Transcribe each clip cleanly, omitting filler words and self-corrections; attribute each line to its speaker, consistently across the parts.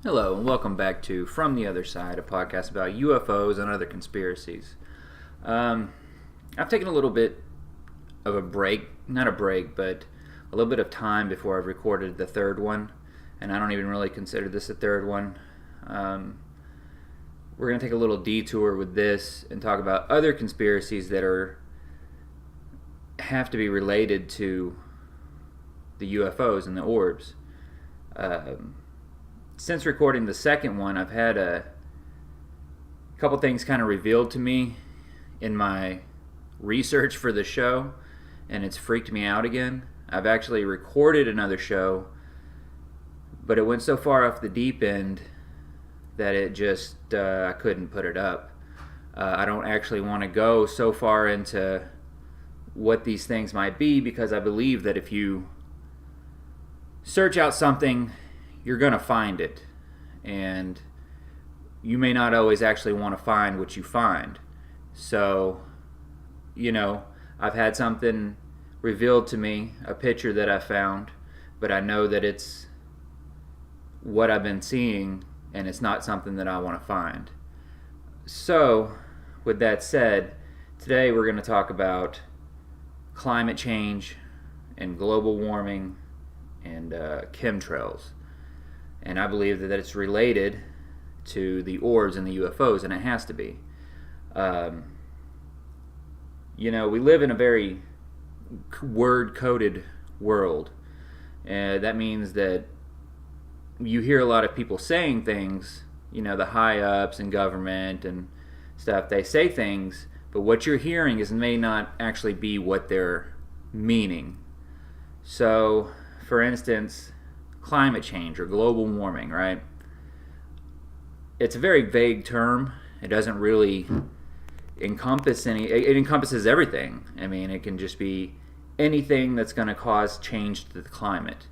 Speaker 1: Hello, and welcome back to From the Other Side, a podcast about UFOs and other conspiracies. I've taken a little bit of a break, not a break, but a little bit of time before I've recorded the third one, and I don't even really consider this a third one. We're going to take a little detour with this and talk about other conspiracies that have to be related to the UFOs and the orbs. Since recording the second one, I've had a couple things kind of revealed to me in my research for the show, and it's freaked me out again. I've actually recorded another show, but it went so far off the deep end that it just, I couldn't put it up. I don't actually want to go so far into what these things might be, because I believe that if you search out something, you're going to find it, and you may not always actually want to find what you find. So, I've had something revealed to me, a picture that I found, but I know that it's what I've been seeing, and it's not something that I want to find. So, with that said, today we're going to talk about climate change and global warming and chemtrails. And I believe that it's related to the orbs and the UFOs, and it has to be. We live in a very word-coded world. That means that you hear a lot of people saying things, the high-ups in government and stuff, they say things, but what you're hearing may not actually be what they're meaning. So, for instance, climate change or global warming, right? It's a very vague term. It doesn't really encompass it encompasses everything. I mean, it can just be anything that's going to cause change to the climate.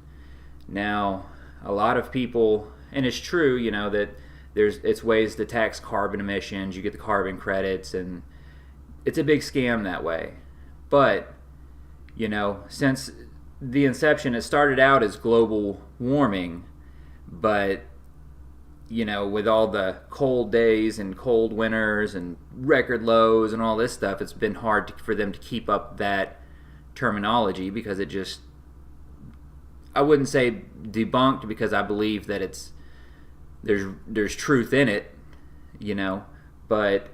Speaker 1: Now, a lot of people, and it's true, that it's ways to tax carbon emissions. You get the carbon credits, and it's a big scam that way. But, since the inception, it started out as global warming, but with all the cold days and cold winters and record lows and all this stuff, it's been hard for them to keep up that terminology, because it just, I wouldn't say debunked, because I believe that there's truth in it, but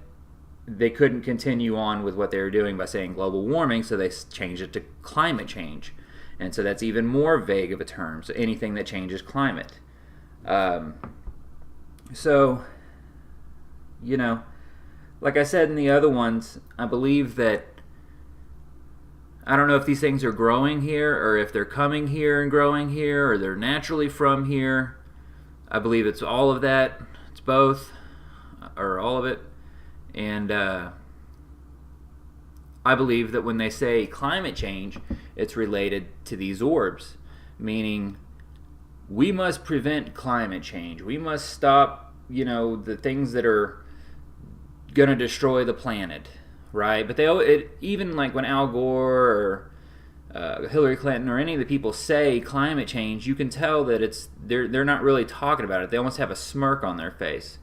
Speaker 1: they couldn't continue on with what they were doing by saying global warming, so they changed it to climate change. And so that's even more vague of a term. So anything that changes climate. Like I said in the other ones, I believe that, I don't know if these things are growing here, or if they're coming here and growing here, or they're naturally from here. I believe it's all of that. It's both, or all of it. And I believe that when they say climate change, it's related to these orbs, meaning we must prevent climate change. We must stop, the things that are going to destroy the planet, right? But even like when Al Gore or Hillary Clinton or any of the people say climate change, you can tell that they're not really talking about it. They almost have a smirk on their face.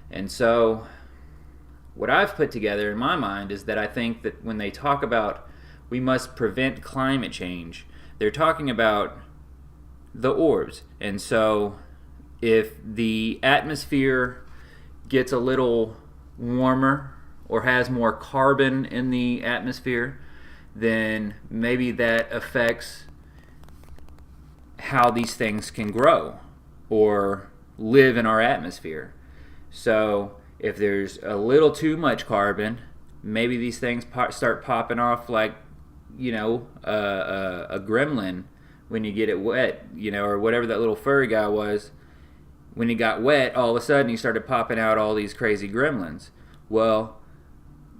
Speaker 1: And so what I've put together in my mind is that I think that when they talk about we must prevent climate change, they're talking about the orbs. And so if the atmosphere gets a little warmer or has more carbon in the atmosphere, then maybe that affects how these things can grow or live in our atmosphere. So if there's a little too much carbon, maybe these things start popping off like, a gremlin when you get it wet, or whatever that little furry guy was. When he got wet, all of a sudden he started popping out all these crazy gremlins. Well,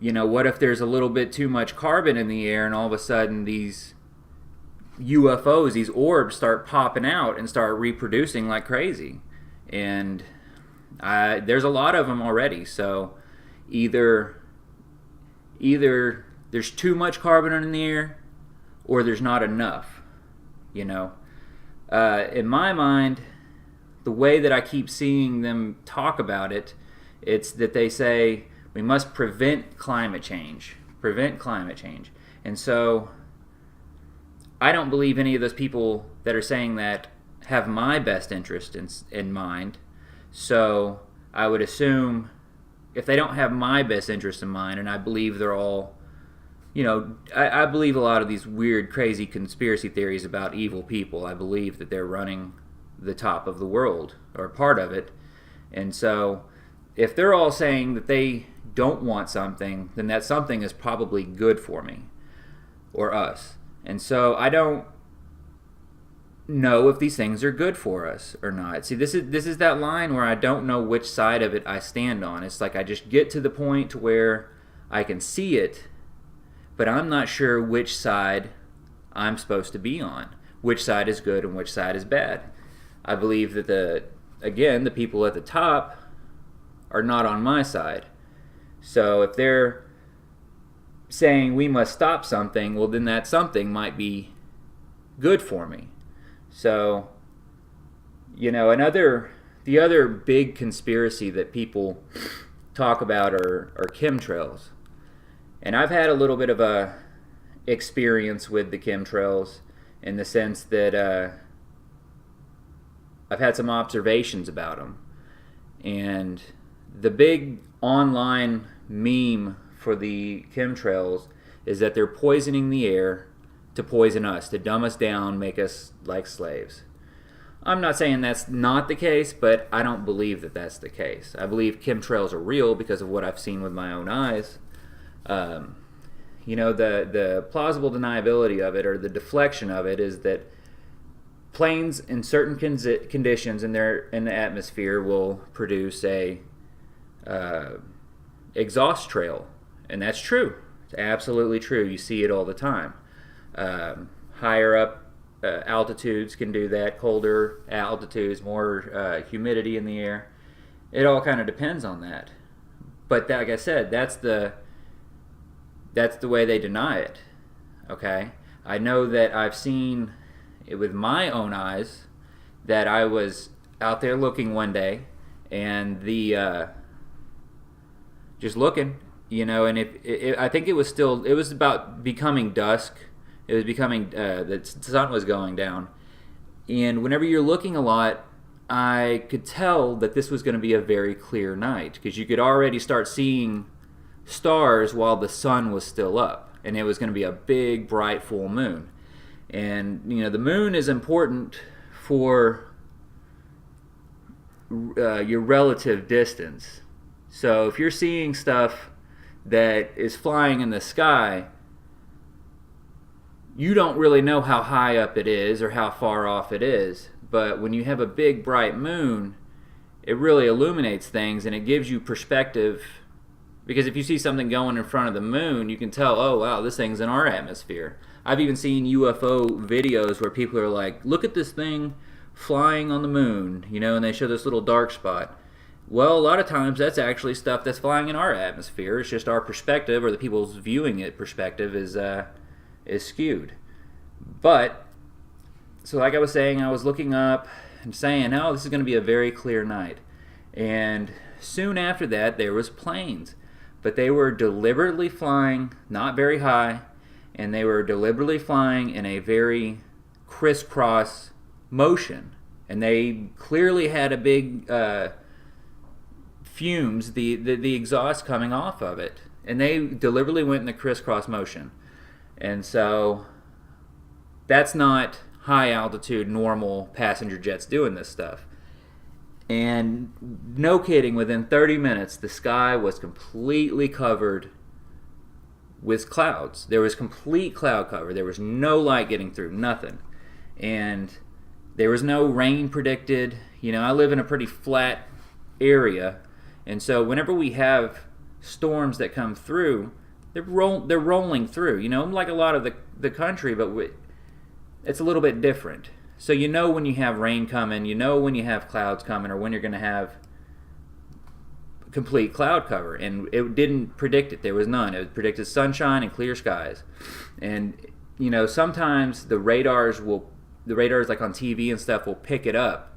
Speaker 1: what if there's a little bit too much carbon in the air, and all of a sudden these UFOs, these orbs, start popping out and start reproducing like crazy? And there's a lot of them already. So either there's too much carbon in the air, or there's not enough. In my mind, the way that I keep seeing them talk about it, it's that they say we must prevent climate change. Prevent climate change. And so I don't believe any of those people that are saying that have my best interest in mind. So I would assume if they don't have my best interest in mind, and I believe they're all, I believe a lot of these weird, crazy conspiracy theories about evil people. I believe that they're running the top of the world, or part of it. And so if they're all saying that they don't want something, then that something is probably good for me or us. And so I don't know if these things are good for us or not. See, this is that line where I don't know which side of it I stand on. It's like I just get to the point to where I can see it, but I'm not sure which side I'm supposed to be on, which side is good and which side is bad. I believe that the people at the top are not on my side. So if they're saying we must stop something, well, then that something might be good for me. So, the other big conspiracy that people talk about are chemtrails. And I've had a little bit of a experience with the chemtrails in the sense that I've had some observations about them. And the big online meme for the chemtrails is that they're poisoning the air to poison us, to dumb us down, make us like slaves. I'm not saying that's not the case, but I don't believe that that's the case. I believe chemtrails are real because of what I've seen with my own eyes. The plausible deniability of it, or the deflection of it, is that planes in certain conditions in the atmosphere will produce a exhaust trail, and that's true. It's absolutely true. You see it all the time. Higher up altitudes can do that. Colder altitudes, more humidity in the air. It all kind of depends on that. But like I said, that's the way they deny it. Okay, I know that I've seen it with my own eyes. That I was out there looking one day, and just looking, and I think it was about becoming dusk. It was becoming, the sun was going down. And whenever you're looking a lot, I could tell that this was going to be a very clear night, because you could already start seeing stars while the sun was still up. And it was going to be a big, bright, full moon. And, the moon is important for your relative distance. So if you're seeing stuff that is flying in the sky, you don't really know how high up it is or how far off it is. But when you have a big bright moon, it really illuminates things, and it gives you perspective. Because if you see something going in front of the moon, you can tell, oh wow, this thing's in our atmosphere. I've even seen UFO videos where people are like, look at this thing flying on the moon, and they show this little dark spot. Well, a lot of times that's actually stuff that's flying in our atmosphere. It's just our perspective, or the people's viewing it perspective is skewed. But so like I was saying, I was looking up and saying, oh, this is going to be a very clear night. And soon after that, there was planes. But they were deliberately flying not very high, and they were deliberately flying in a very crisscross motion. And they clearly had a big fumes, the exhaust coming off of it. And they deliberately went in the crisscross motion. And so that's not high altitude normal passenger jets doing this stuff. And no kidding, within 30 minutes the sky was completely covered with clouds. There was complete cloud cover. There was no light getting through, nothing. And there was no rain predicted. I live in a pretty flat area, and so whenever we have storms that come through, they're rolling through, like a lot of the country, but it's a little bit different. So when you have rain coming, when you have clouds coming, or when you're going to have complete cloud cover. And it didn't predict it. There was none. It predicted sunshine and clear skies. And sometimes the radars like on TV and stuff will pick it up,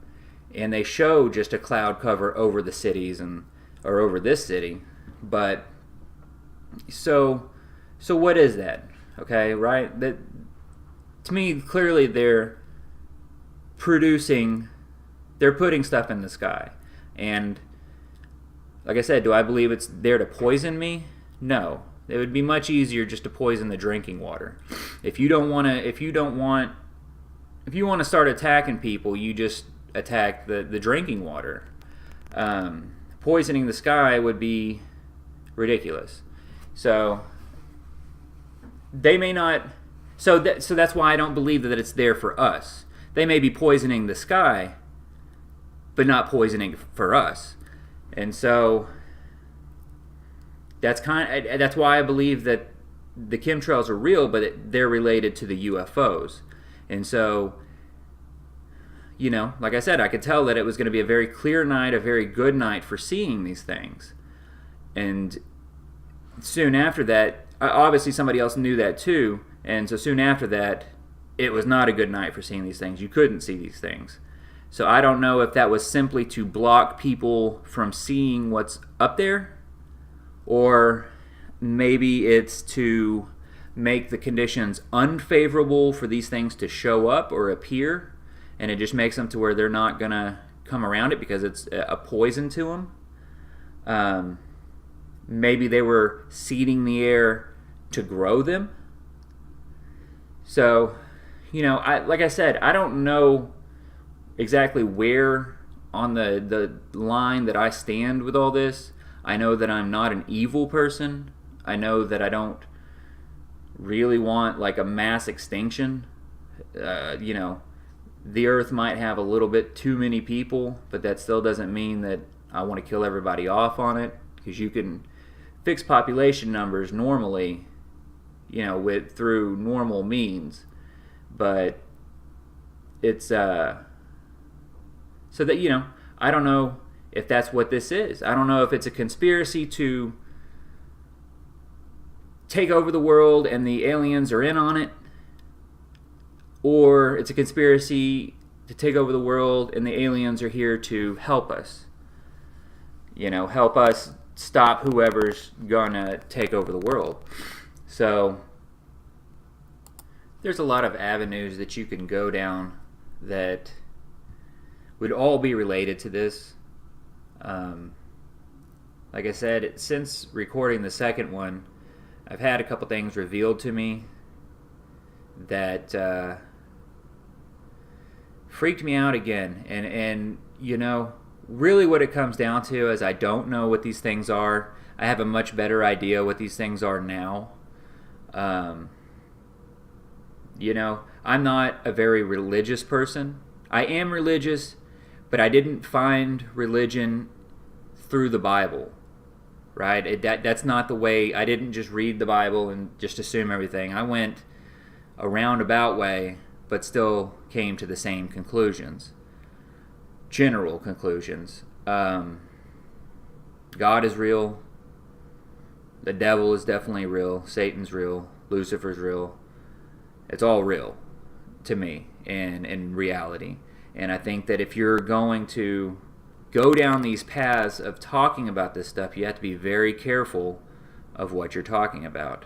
Speaker 1: and they show just a cloud cover over the cities or over this city. But so what is that? Okay, right? That, to me, clearly they're putting stuff in the sky. And like I said, do I believe it's there to poison me? No. It would be much easier just to poison the drinking water. If you want to start attacking people, you just attack the drinking water. Poisoning the sky would be ridiculous. So they may not. So that's why I don't believe that it's there for us. They may be poisoning the sky, but not poisoning for us. And so that's why I believe that the chemtrails are real, but they're related to the UFOs. And so, like I said, I could tell that it was going to be a very clear night, a very good night for seeing these things. And soon after that, obviously somebody else knew that too. And so soon after that, it was not a good night for seeing these things. You couldn't see these things. So I don't know if that was simply to block people from seeing what's up there, or maybe it's to make the conditions unfavorable for these things to show up or appear, and it just makes them to where they're not going to come around it because it's a poison to them. Maybe they were seeding the air to grow them. So, like I said, I don't know exactly where on the line that I stand with all this. I know that I'm not an evil person. I know that I don't really want like a mass extinction. The earth might have a little bit too many people, but that still doesn't mean that I want to kill everybody off on it, because you can fix population numbers normally, through normal means. But it's so that I don't know if that's what this is. I don't know if it's a conspiracy to take over the world and the aliens are in on it, or it's a conspiracy to take over the world and the aliens are here to help us. Help us stop whoever's gonna take over the world. So there's a lot of avenues that you can go down that would all be related to this. Like I said, since recording the second one, I've had a couple things revealed to me that freaked me out again. And really what it comes down to is I don't know what these things are. I have a much better idea what these things are now. I'm not a very religious person. I am religious, but I didn't find religion through the Bible, right? That's not the way. I didn't just read the Bible and just assume everything. I went a roundabout way, but still came to the same conclusions, general conclusions. God is real. The devil is definitely real. Satan's real. Lucifer's real. It's all real to me and in reality. And I think that if you're going to go down these paths of talking about this stuff, you have to be very careful of what you're talking about.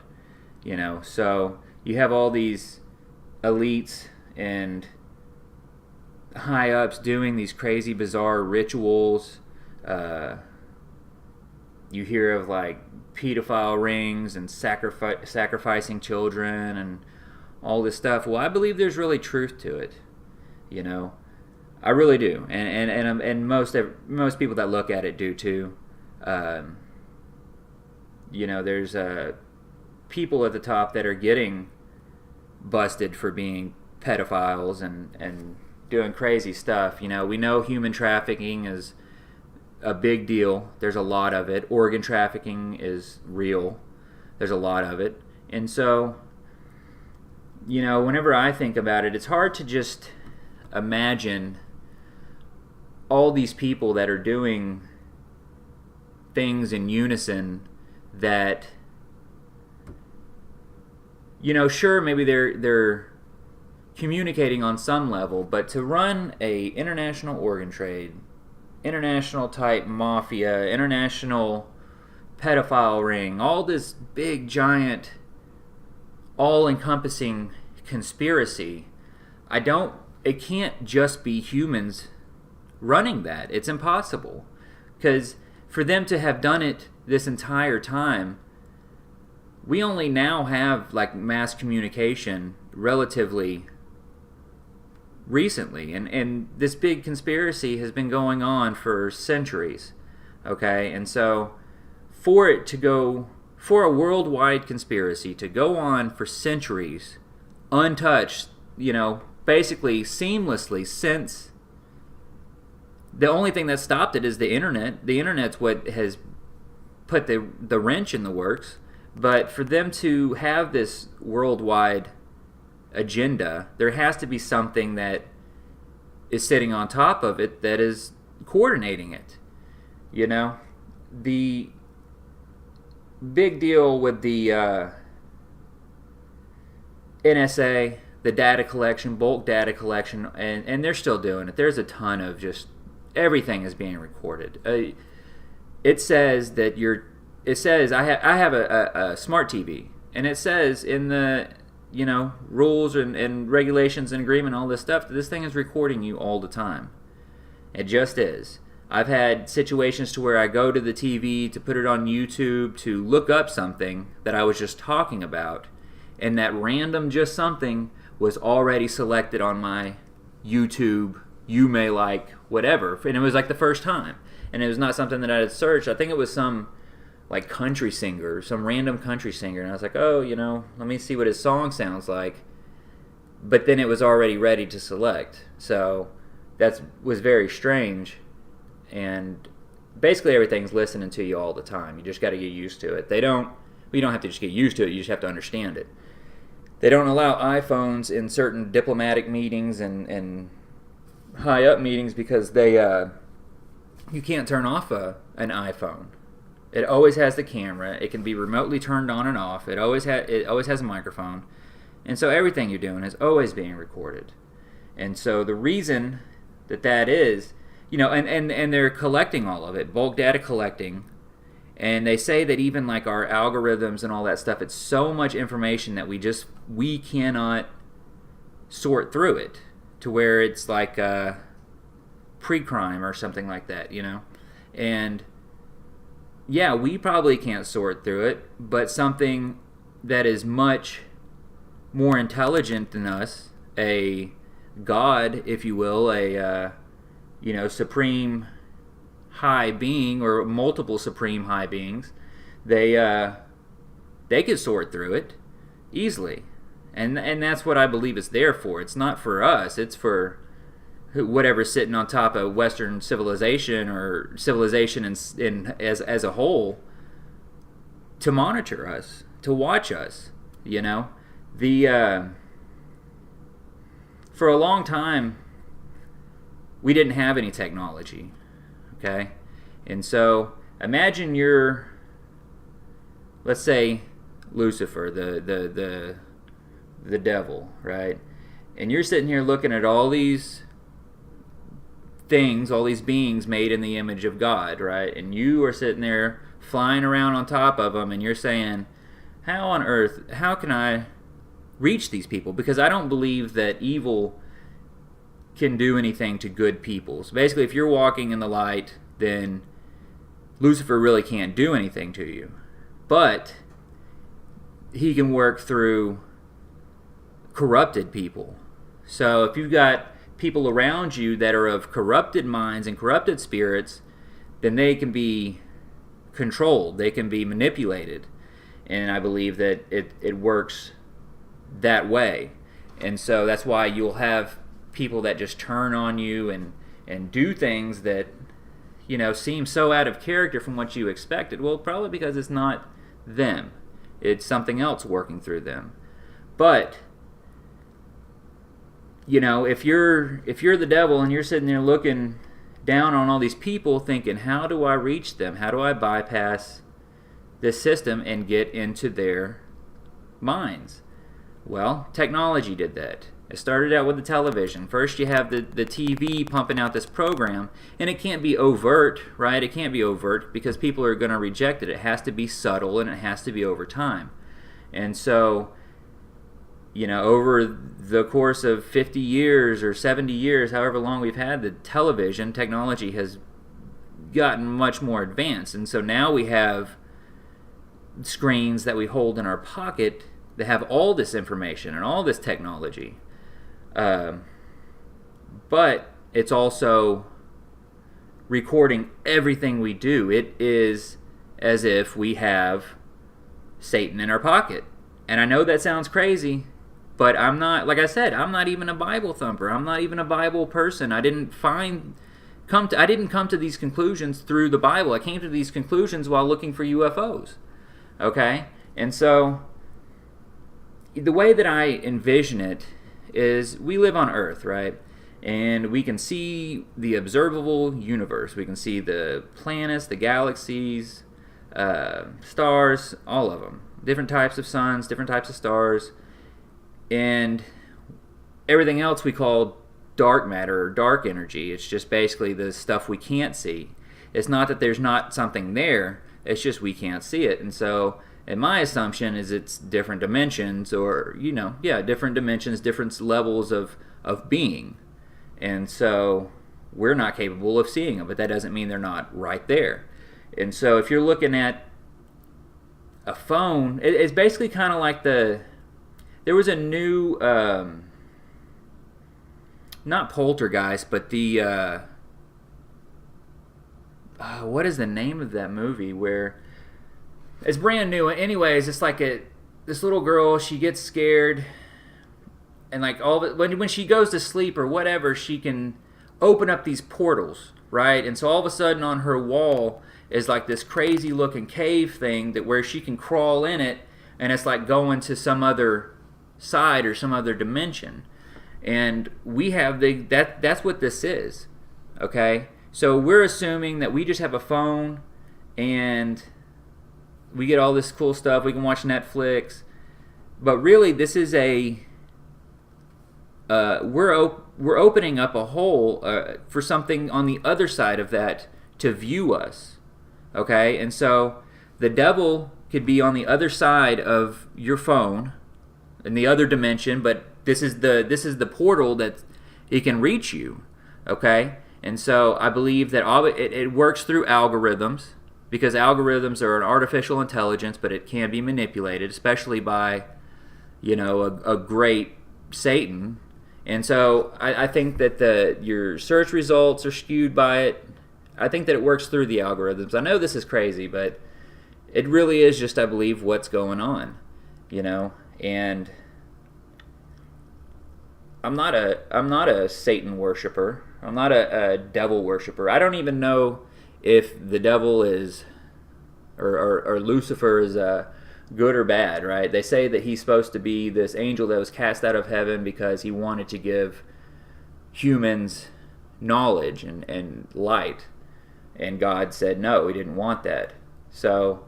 Speaker 1: So you have all these elites and high ups doing these crazy, bizarre rituals. You hear of like pedophile rings and sacrificing children and all this stuff. Well, I believe there's really truth to it. I really do, and most people that look at it do too. There's people at the top that are getting busted for being pedophiles and doing crazy stuff. We know human trafficking is a big deal. There's a lot of it. Organ trafficking is real. There's a lot of it. And so, whenever I think about it, it's hard to just imagine all these people that are doing things in unison that, sure, maybe they're communicating on some level, but to run a international organ trade, international type mafia, international pedophile ring, all this big giant all-encompassing conspiracy, it can't just be humans running that. It's impossible. Because for them to have done it this entire time, we only now have like mass communication relatively recently, and this big conspiracy has been going on for centuries. Okay, and so for a worldwide conspiracy to go on for centuries untouched, basically seamlessly, since the only thing that stopped it is the internet. The internet's what has put the wrench in the works. But for them to have this worldwide agenda, there has to be something that is sitting on top of it that is coordinating it. The big deal with the NSA, the data collection, bulk data collection, and they're still doing it. There's a ton of just everything is being recorded. It says that I have a smart TV, and it says in the rules and regulations and agreement, all this stuff, that this thing is recording you all the time. It just is. I've had situations to where I go to the TV to put it on YouTube to look up something that I was just talking about, and that random just something was already selected on my YouTube, you may like, whatever, and it was like the first time, and it was not something that I had searched. I think it was some like country singer, some random country singer, and I was like, oh, let me see what his song sounds like, but then it was already ready to select. So that was very strange, and basically everything's listening to you all the time. You just got to get used to it. You don't have to just get used to it, you just have to understand it. They don't allow iPhones in certain diplomatic meetings and high up meetings because you can't turn off an iPhone. It always has the camera. It can be remotely turned on and off. It always has a microphone, and so everything you're doing is always being recorded. And so the reason that is, and they're collecting all of it, bulk data collecting, and they say that even like our algorithms and all that stuff, it's so much information that we cannot sort through it to where it's like pre-crime or something like that, and yeah, we probably can't sort through it, but something that is much more intelligent than us, a god, if you will, a supreme high being or multiple supreme high beings, they could sort through it easily, and that's what I believe it's there for. It's not for us. It's for whatever's sitting on top of Western civilization or civilization as a whole, to monitor us, to watch us. For a long time, we didn't have any technology, okay? And so imagine let's say Lucifer, the devil, right? And you're sitting here looking at all these things, all these beings made in the image of God, right? And you are sitting there flying around on top of them, and you're saying, how on earth, how can I reach these people? Because I don't believe that evil can do anything to good people. So basically, if you're walking in the light, then Lucifer really can't do anything to you. But he can work through corrupted people. So if you've got people around you that are of corrupted minds and corrupted spirits, then they can be controlled, they can be manipulated. And I believe that it works that way. And so that's why you'll have people that just turn on you and do things that seem so out of character from what you expected. Well, probably because it's not them. It's something else working through them. But if you're the devil and you're sitting there looking down on all these people thinking, how do I reach them? How do I bypass this system and get into their minds? Well, technology did that. It started out with the television. First you have the TV pumping out this program, and it can't be overt, right? It can't be overt because people are going to reject it. It has to be subtle, and it has to be over time. And so, over the course of 50 years or 70 years, however long we've had the television, technology has gotten much more advanced. And so now we have screens that we hold in our pocket that have all this information and all this technology. But it's also recording everything we do. It is as if we have Satan in our pocket. And I know that sounds crazy, but I'm not, like I said, I'm not even a Bible thumper. I'm not even a Bible person. I didn't come to these conclusions through the Bible. I came to these conclusions while looking for UFOs. Okay? And so the way that I envision it is we live on Earth, right? And we can see the observable universe. We can see the planets, the galaxies, stars, all of them. Different types of suns, different types of stars. And everything else we call dark matter or dark energy. It's just basically the stuff we can't see. It's not that there's not something there. It's just we can't see it. And so, and my assumption is it's different dimensions, or different dimensions, different levels of being. And so we're not capable of seeing them, but that doesn't mean they're not right there. And so if you're looking at a phone, it's basically kind of like there was a new, not poltergeist, but the, what is the name of that movie where it's brand new. Anyways, it's like this little girl, she gets scared, and like all of it, when she goes to sleep or whatever, she can open up these portals, right? And so all of a sudden on her wall is like this crazy looking cave thing where she can crawl in it, and it's like going to some other side or some other dimension. And we have that's what this is. Okay? So we're assuming that we just have a phone and we get all this cool stuff. We can watch Netflix, but really, this is we're opening up a hole for something on the other side of that to view us. Okay, and so the devil could be on the other side of your phone in the other dimension, but this is the portal that it can reach you. Okay, and so I believe that it works through algorithms. Because algorithms are an artificial intelligence, but it can be manipulated, especially by, a great Satan. And so I think that your search results are skewed by it. I think that it works through the algorithms. I know this is crazy, but it really is just, I believe, what's going on, And I'm not a Satan worshiper. I'm not a devil worshiper. I don't even know if the devil is, or Lucifer is good or bad, right? They say that he's supposed to be this angel that was cast out of heaven because he wanted to give humans knowledge and light. And God said no, he didn't want that. So,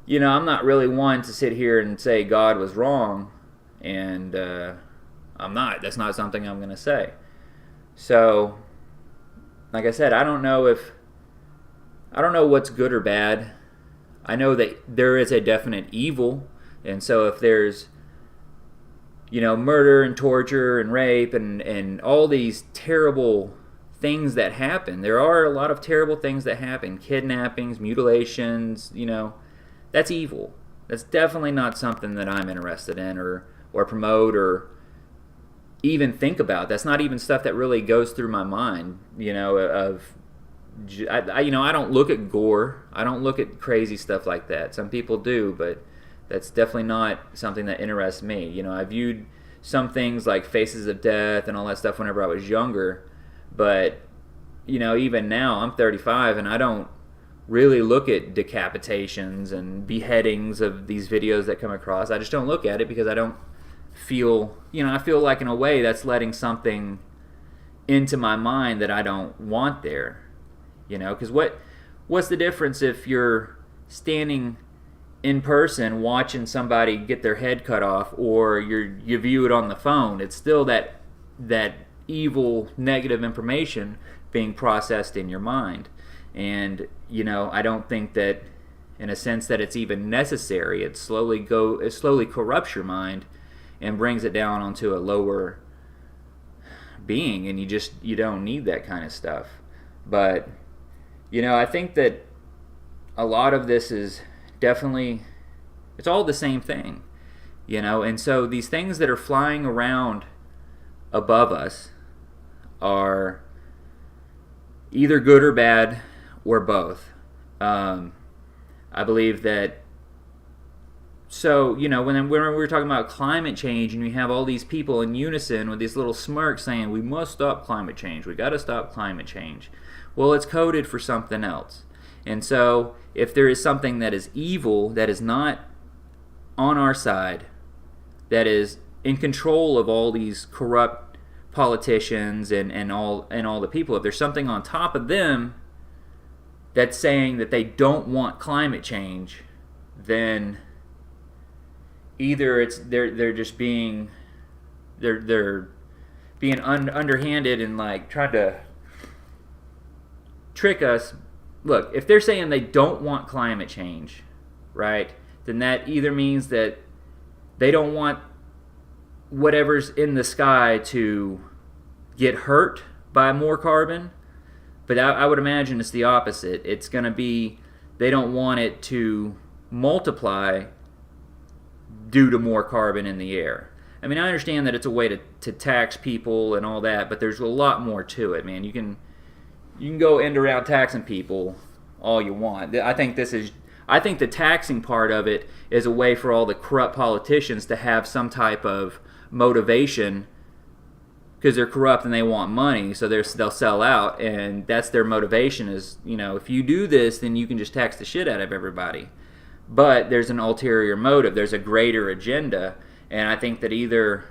Speaker 1: I'm not really one to sit here and say God was wrong, and I'm not. That's not something I'm going to say. So, like I said, I don't know what's good or bad. I know that there is a definite evil, and so if there's, murder and torture and rape and all these terrible things that happen, there are a lot of terrible things that happen, kidnappings, mutilations, that's evil. That's definitely not something that I'm interested in or promote or even think about. That's not even stuff that really goes through my mind, I don't look at gore. I don't look at crazy stuff like that. Some people do, but that's definitely not something that interests me. I viewed some things like Faces of Death and all that stuff whenever I was younger, but even now I'm 35 and I don't really look at decapitations and beheadings of these videos that come across. I just don't look at it because I don't feel, I feel like in a way that's letting something into my mind that I don't want there. Because what's the difference if you're standing in person watching somebody get their head cut off, or you view it on the phone, it's still that evil, negative information being processed in your mind. And I don't think that, in a sense, that it's even necessary. It slowly corrupts your mind and brings it down onto a lower being, and you don't need that kind of stuff. But I think that a lot of this is definitely, it's all the same thing, and so these things that are flying around above us are either good or bad, or both. I believe that. So, when we were talking about climate change, and you have all these people in unison with these little smirks saying, we must stop climate change, we got to stop climate change. Well, it's coded for something else. And so, if there is something that is evil, that is not on our side, that is in control of all these corrupt politicians and all the people, if there's something on top of them that's saying that they don't want climate change, then either they're just being underhanded and like trying to trick us. Look, if they're saying they don't want climate change, right, then that either means that they don't want whatever's in the sky to get hurt by more carbon. But I would imagine it's the opposite. It's going to be they don't want it to multiply due to more carbon in the air. I mean, I understand that it's a way to tax people and all that, but there's a lot more to it, man. You can go end around taxing people all you want. I think the taxing part of it is a way for all the corrupt politicians to have some type of motivation, because they're corrupt and they want money, so they'll sell out, and that's their motivation is, if you do this, then you can just tax the shit out of everybody. But there's an ulterior motive, there's a greater agenda, and I think that either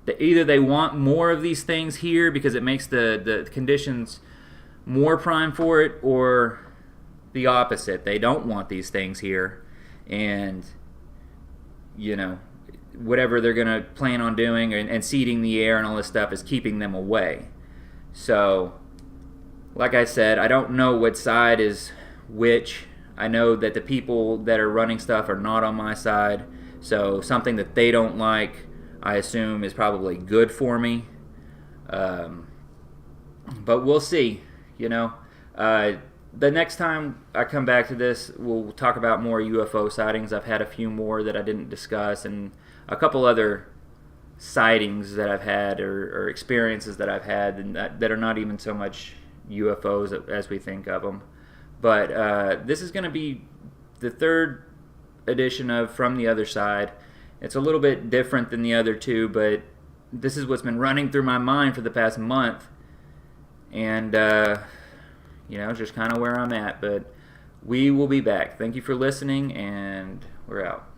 Speaker 1: they want more of these things here because it makes the conditions more prime for it, or the opposite. They don't want these things here, and whatever they're going to plan on doing and seeding the air and all this stuff is keeping them away. So, like I said, I don't know what side is which. I know that the people that are running stuff are not on my side. So something that they don't like, I assume, is probably good for me. But we'll see. The next time I come back to this, we'll talk about more UFO sightings. I've had a few more that I didn't discuss, and a couple other sightings that I've had or experiences that I've had and that are not even so much UFOs as we think of them. But this is going to be the third edition of From the Other Side. It's a little bit different than the other two, but this is what's been running through my mind for the past month. And, just kind of where I'm at. But we will be back. Thank you for listening, and we're out.